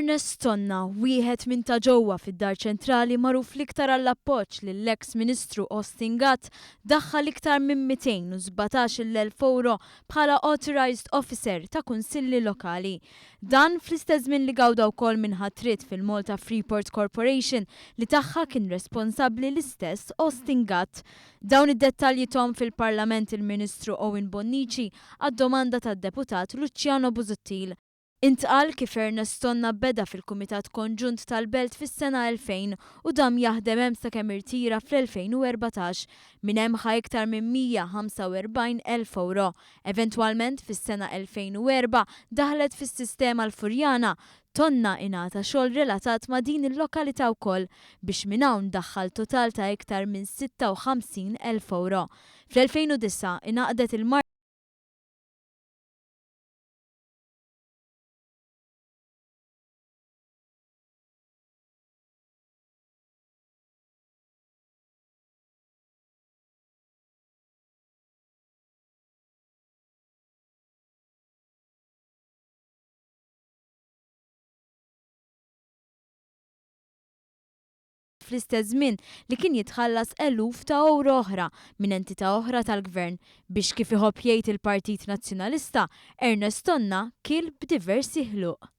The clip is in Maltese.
Ernest Tonna, wieħed minn ta' ġewwa fid-Dar Ċentrali magħruf l-iktar għall-appoġġ lill-eks Ministru Gatt, daħħal iktar minn 217,000 euro bħala Authorized Officer ta' Kunsilli Lokali. Dan fl-istess żmien li gawda wkoll minn ħatrit fil-Malta Freeport Corporation li tagħha kien responsabbli l-istess Gatt. Dawn id-dettalji tom fil-Parlament il-Ministru Owen Bonnici għad-domanda tad-Deputat Luciano Busuttil. Intqal kif Ernest Tonna beda fil-Kumitat Konġunt tal-Belt fis-sena 2000 u dam jaħdem hemm sakemm irtira fl-2014 minn hemm iktar minn 145,000 euro. Eventwalment fis-sena 2004 daħlet fis-sistema l-Furjana. Tonna ingħata xogħol relatat ma' din il-lokalità wkoll biex minn hawn daħħal total ta' iktar minn 56,000 euro. Fl-2009 ingħaqdet il-Mar fl-istess żmien li kien jitħallas eluf ta' euro oħra minn entità oħra tal-Gvern biex kif iħobb jgħid il-Partit Nazzjonalista, Ernest Tonna kiel b'diversi ħluq.